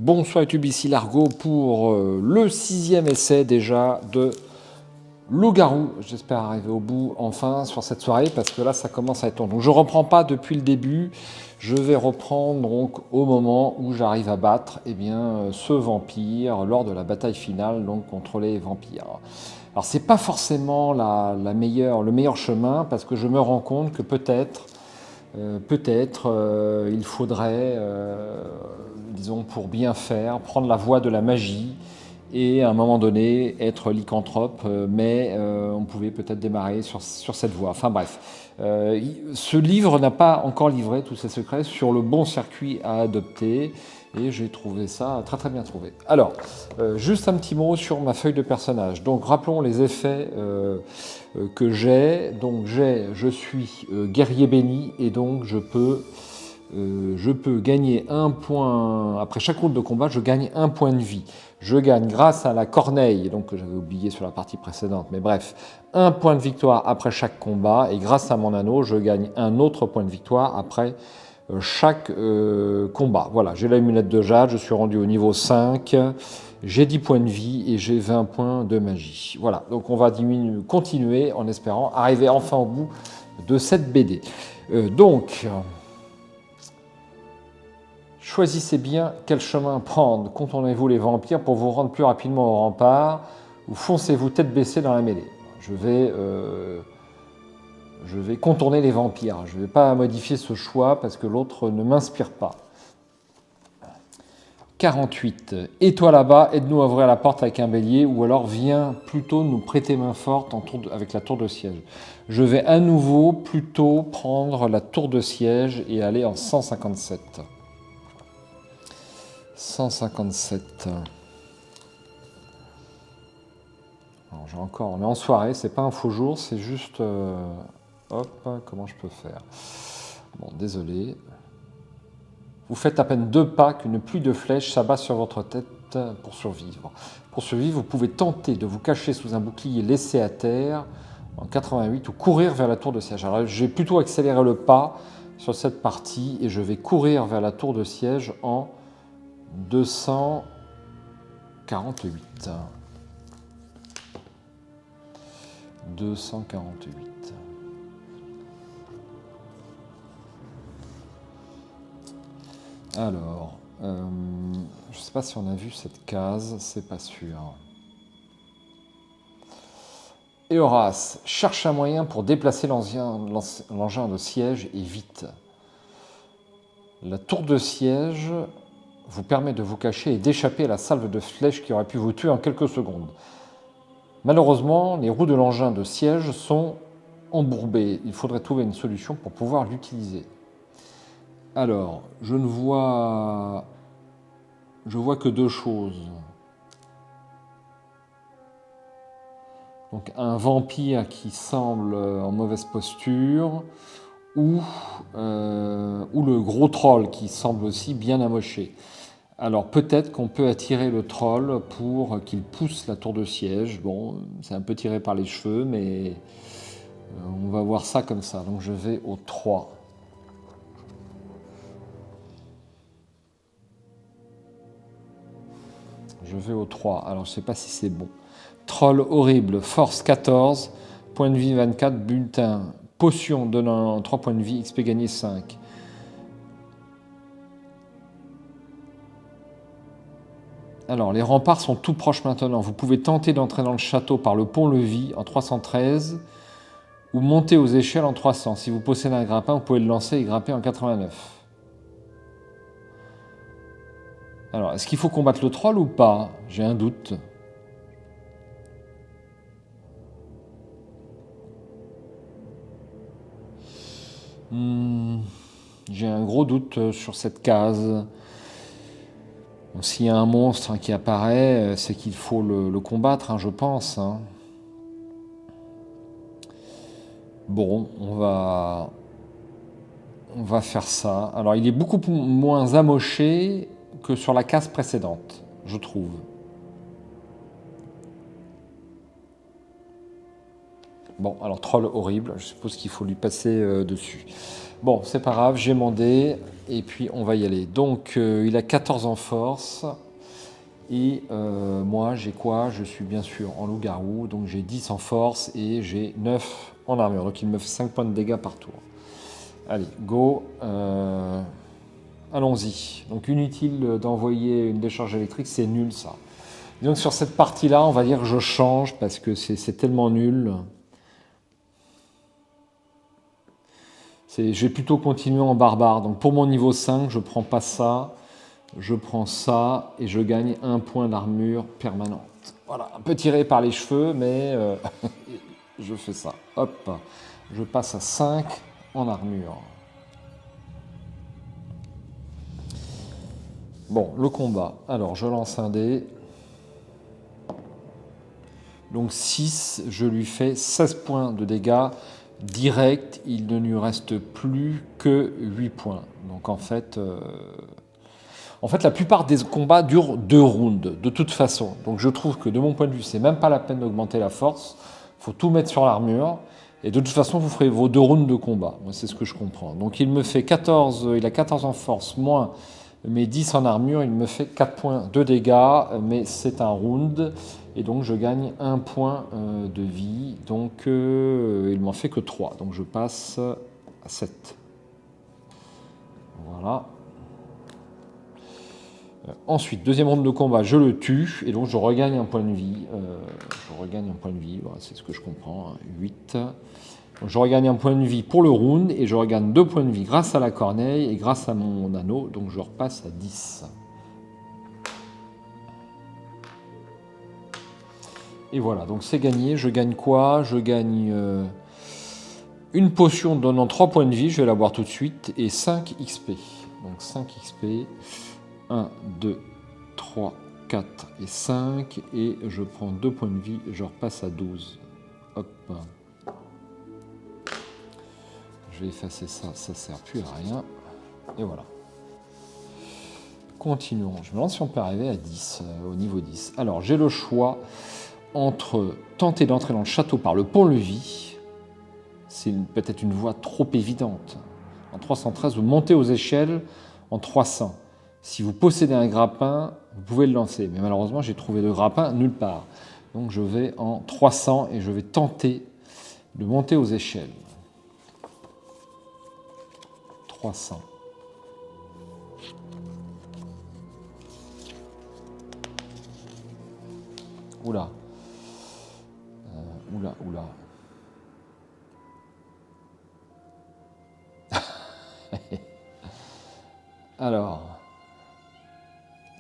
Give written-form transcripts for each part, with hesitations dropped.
Bonsoir YouTube, ici Largo pour le 6e essai déjà de Loup-garou. J'espère arriver au bout enfin sur cette soirée parce que là ça commence à être long. Donc je ne reprends pas depuis le début, je vais reprendre donc au moment où j'arrive à battre ce vampire lors de la bataille finale donc contre les vampires. Alors c'est pas forcément le meilleur chemin parce que je me rends compte que peut-être il faudrait, disons, pour bien faire, prendre la voie de la magie et à un moment donné être lycanthrope, mais on pouvait peut-être démarrer sur cette voie. Enfin bref, ce livre n'a pas encore livré tous ses secrets sur le bon circuit à adopter et j'ai trouvé ça très très bien trouvé. Alors, juste un petit mot sur ma feuille de personnage. Donc rappelons les effets que j'ai. Donc je suis guerrier béni et donc je peux gagner un point. Après chaque route de combat, je gagne un point de vie. Je gagne grâce à la corneille, donc que j'avais oublié sur la partie précédente, mais bref, un point de victoire après chaque combat, et grâce à mon anneau, je gagne un autre point de victoire après chaque combat. Voilà, j'ai l'amulette de jade, je suis rendu au niveau 5, j'ai 10 points de vie et j'ai 20 points de magie. Voilà, donc on va continuer en espérant arriver enfin au bout de cette BD. Choisissez bien quel chemin prendre. Contournez-vous les vampires pour vous rendre plus rapidement au rempart ou foncez-vous tête baissée dans la mêlée. Je vais contourner les vampires. Je ne vais pas modifier ce choix parce que l'autre ne m'inspire pas. 48. Et toi là-bas, aide-nous à ouvrir la porte avec un bélier ou alors viens plutôt nous prêter main forte avec la tour de siège. Je vais à nouveau plutôt prendre la tour de siège et aller en 157. 157. Alors, on est en soirée, c'est pas un faux jour, c'est juste... hop, comment je peux faire? Bon, désolé. Vous faites à peine 2 pas qu'une pluie de flèches s'abat sur votre tête pour survivre. Pour survivre, vous pouvez tenter de vous cacher sous un bouclier laissé à terre en 88 ou courir vers la tour de siège. Alors, j'ai plutôt accéléré le pas sur cette partie et je vais courir vers la tour de siège en 248. 248. Alors, je ne sais pas si on a vu cette case, c'est pas sûr. Et Horace, cherche un moyen pour déplacer l'engin de siège et vite. La tour de siège vous permet de vous cacher et d'échapper à la salve de flèches qui aurait pu vous tuer en quelques secondes. Malheureusement, les roues de l'engin de siège sont embourbées. Il faudrait trouver une solution pour pouvoir l'utiliser. Alors, je vois que 2 choses. Donc un vampire qui semble en mauvaise posture ou le gros troll qui semble aussi bien amoché. Alors peut-être qu'on peut attirer le troll pour qu'il pousse la tour de siège. Bon, c'est un peu tiré par les cheveux, mais on va voir ça comme ça. Donc je vais au 3. Je vais au 3. Alors je ne sais pas si c'est bon. Troll horrible, force 14, point de vie 24, bulletin. Potion donnant 3 points de vie, XP gagné 5. Alors, les remparts sont tout proches maintenant. Vous pouvez tenter d'entrer dans le château par le pont-levis en 313 ou monter aux échelles en 300. Si vous possédez un grappin, vous pouvez le lancer et grimper en 89. Alors, est-ce qu'il faut combattre le troll ou pas? J'ai un doute. J'ai un gros doute sur cette case. S'il y a un monstre qui apparaît, c'est qu'il faut le combattre, je pense. Bon, on va faire ça. Alors, il est beaucoup moins amoché que sur la case précédente, je trouve. Bon, alors troll horrible, je suppose qu'il faut lui passer dessus. Bon, c'est pas grave, j'ai mon dé, et puis on va y aller. Donc, il a 14 en force, et moi, j'ai quoi? Je suis bien sûr en loup-garou, donc j'ai 10 en force, et j'ai 9 en armure. Donc il me fait 5 points de dégâts par tour. Allez, go. Allons-y. Donc inutile d'envoyer une décharge électrique, c'est nul ça. Donc sur cette partie-là, on va dire que je change, parce que c'est tellement nul. Je vais plutôt continuer en barbare. Donc pour mon niveau 5, je prends pas ça, je prends ça et je gagne 1 point d'armure permanente. Voilà, un peu tiré par les cheveux, mais je fais ça. Hop, je passe à 5 en armure. Bon, le combat. Alors je lance un dé. Donc 6, je lui fais 16 points de dégâts. Direct, il ne lui reste plus que 8 points. Donc en fait, la plupart des combats durent 2 rounds, de toute façon. Donc je trouve que de mon point de vue, c'est même pas la peine d'augmenter la force. Il faut tout mettre sur l'armure. Et de toute façon, vous ferez vos 2 rounds de combat. Moi, c'est ce que je comprends. Donc il me fait 14, il a 14 en force, moins mes 10 en armure. Il me fait 4 points de dégâts, mais c'est un round. Et donc je gagne 1 point de vie. Donc il m'en fait que 3. Donc je passe à 7. Voilà. Ensuite, deuxième round de combat, je le tue. Et donc je regagne un point de vie. Voilà, c'est ce que je comprends. 8. Donc je regagne un point de vie pour le round. Et je regagne 2 points de vie grâce à la corneille et grâce à mon anneau. Donc je repasse à 10. Et voilà, donc c'est gagné. Je gagne quoi? Je gagne une potion donnant 3 points de vie, je vais la boire tout de suite, et 5 XP. Donc 5 XP, 1, 2, 3, 4 et 5, et je prends 2 points de vie, je repasse à 12. Hop. Je vais effacer ça, ça ne sert plus à rien. Et voilà. Continuons. Je me demande si on peut arriver à 10, au niveau 10. Alors, j'ai le choix entre tenter d'entrer dans le château par le pont-levis, c'est peut-être une voie trop évidente. En 313, vous montez aux échelles en 300. Si vous possédez un grappin, vous pouvez le lancer. Mais malheureusement, j'ai trouvé le grappin nulle part. Donc je vais en 300 et je vais tenter de monter aux échelles. 300. Oula. Oula. Alors,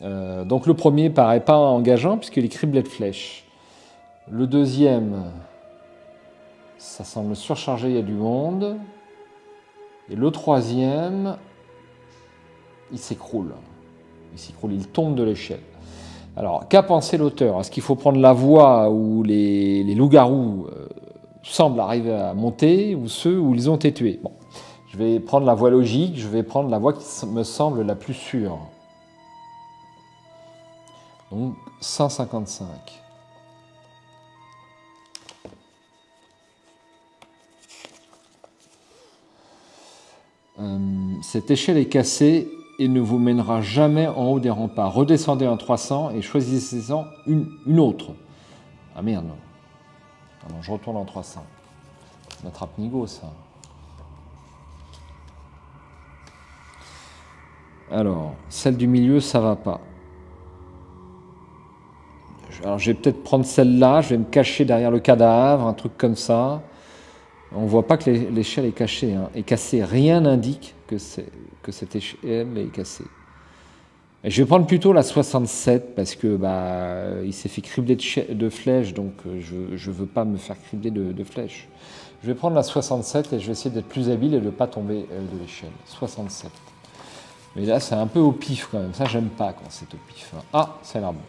donc le premier paraît pas engageant puisqu'il est criblé de flèches. Le deuxième, ça semble surchargé, il y a du monde. Et le troisième, il s'écroule. Il tombe de l'échelle. Alors, qu'a pensé l'auteur? Est-ce qu'il faut prendre la voie où les loups-garous semblent arriver à monter ou ceux où ils ont été tués? Bon, je vais prendre la voie logique, je vais prendre la voie qui me semble la plus sûre. Donc, 155. Cette échelle est cassée et ne vous mènera jamais en haut des remparts. Redescendez en 300 et choisissez-en une autre. Ah merde. Alors, je retourne en 300. M'attrape Nigo, ça. Alors, celle du milieu, ça va pas. Alors, je vais peut-être prendre celle-là, je vais me cacher derrière le cadavre, un truc comme ça. On voit pas que l'échelle est cachée, est cassée. Rien n'indique que cette échelle est cassée. Et je vais prendre plutôt la 67 parce que il s'est fait cribler de flèches, donc je veux pas me faire cribler de flèches. Je vais prendre la 67 et je vais essayer d'être plus habile et de ne pas tomber de l'échelle. 67. Mais là, c'est un peu au pif quand même. Ça, j'aime pas quand c'est au pif. Ah, ça a l'air bon.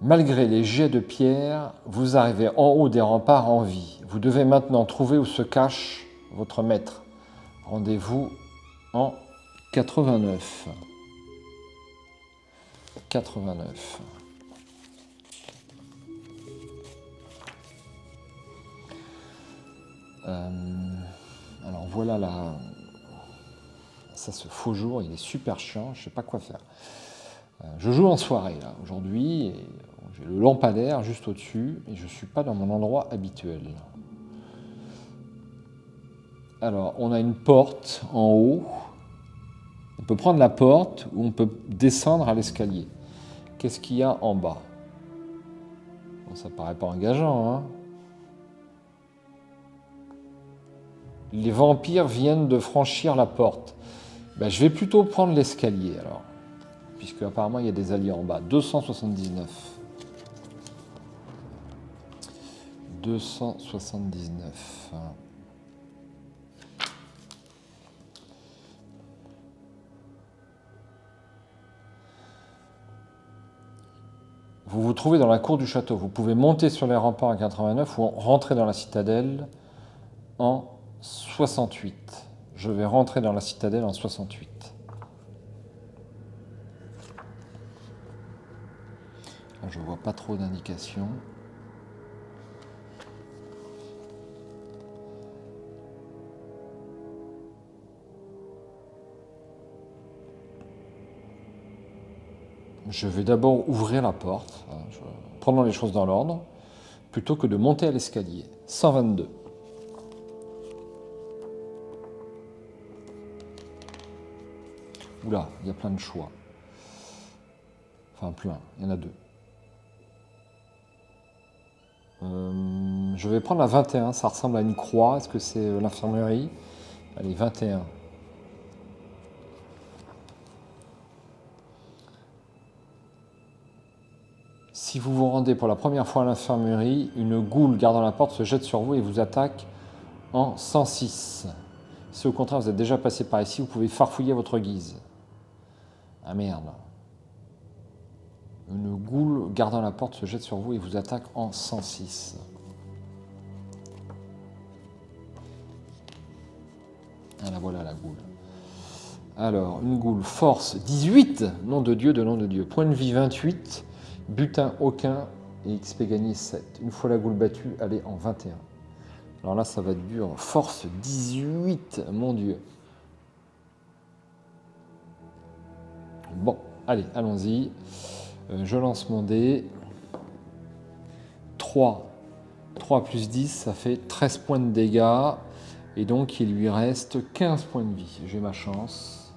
Malgré les jets de pierre, vous arrivez en haut des remparts en vie. Vous devez maintenant trouver où se cache votre maître. Rendez-vous en 89. 89. Alors voilà là, ça ce faux jour, il est super chiant, je sais pas quoi faire. Je joue en soirée là aujourd'hui, et j'ai le lampadaire juste au-dessus et je suis pas dans mon endroit habituel. Alors on a une porte en haut, on peut prendre la porte ou on peut descendre à l'escalier. Qu'est-ce qu'il y a en bas? Bon, ça paraît pas engageant, hein? Les vampires viennent de franchir la porte. Ben, je vais plutôt prendre l'escalier alors, puisque apparemment il y a des alliés en bas. 279. 279. Vous vous trouvez dans la cour du château. Vous pouvez monter sur les remparts en 89 ou rentrer dans la citadelle en 68. Je vais rentrer dans la citadelle en 68. Là, je vois pas trop d'indications. Je vais d'abord ouvrir la porte, prenons les choses dans l'ordre, plutôt que de monter à l'escalier. 122. Oula, il y a plein de choix. Enfin, plein, il y en a deux. Je vais prendre la 21, ça ressemble à une croix. Est-ce que c'est l'infirmerie? Allez, 21. Si vous vous rendez pour la première fois à l'infirmerie, une goule gardant la porte se jette sur vous et vous attaque en 106. Si au contraire vous êtes déjà passé par ici, vous pouvez farfouiller à votre guise. Ah merde. Une goule gardant la porte se jette sur vous et vous attaque en 106. Ah la voilà la goule. Alors, une goule, force 18, nom de Dieu, point de vie 28, butin aucun et XP gagné 7. Une fois la goule battue, elle est en 21. Alors là, ça va être dur. Force 18, mon Dieu. Bon, allez, allons-y. Je lance mon dé. 3. 3 plus 10, ça fait 13 points de dégâts. Et donc, il lui reste 15 points de vie. J'ai ma chance.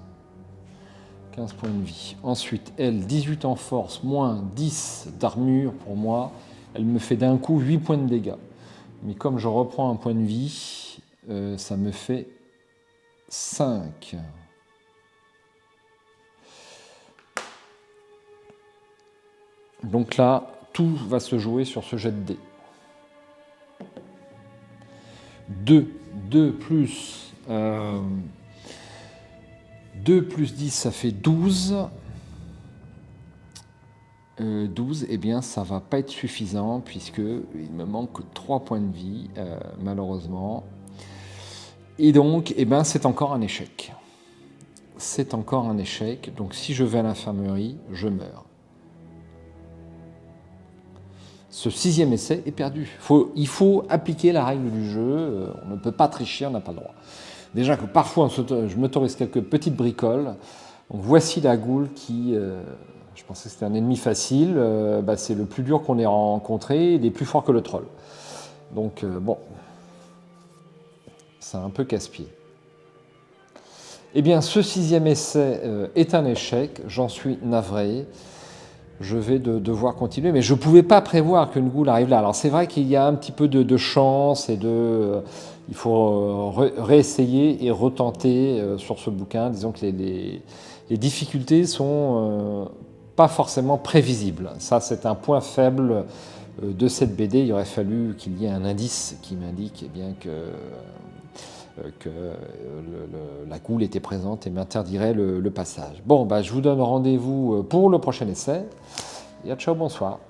15 points de vie. Ensuite, elle, 18 en force, moins 10 d'armure pour moi. Elle me fait d'un coup 8 points de dégâts. Mais comme je reprends un point de vie, ça me fait 5. Donc là, tout va se jouer sur ce jet de dés. 2 plus 10, ça fait 12. 12, eh bien, ça va pas être suffisant puisqu'il me manque 3 points de vie, malheureusement. Et donc, eh ben, c'est encore un échec. C'est encore un échec. Donc, si je vais à l'infirmerie, je meurs. Ce 6e essai est perdu. Il faut appliquer la règle du jeu. On ne peut pas tricher, on n'a pas le droit. Déjà que parfois, je m'autorise quelques petites bricoles. Donc, voici la goule qui... je pensais que c'était un ennemi facile. C'est le plus dur qu'on ait rencontré. Il est plus fort que le troll. Donc, bon. C'est un peu casse-pied. Eh bien, ce 6e essai est un échec. J'en suis navré. Je vais devoir continuer, mais je ne pouvais pas prévoir qu'une goule arrive là. Alors c'est vrai qu'il y a un petit peu de chance et il faut réessayer et retenter sur ce bouquin. Disons que les difficultés sont pas forcément prévisibles. Ça, c'est un point faible de cette BD. Il aurait fallu qu'il y ait un indice qui m'indique bien que la goule était présente et m'interdirait le passage. Bon, je vous donne rendez-vous pour le prochain essai. Et à ciao, bonsoir.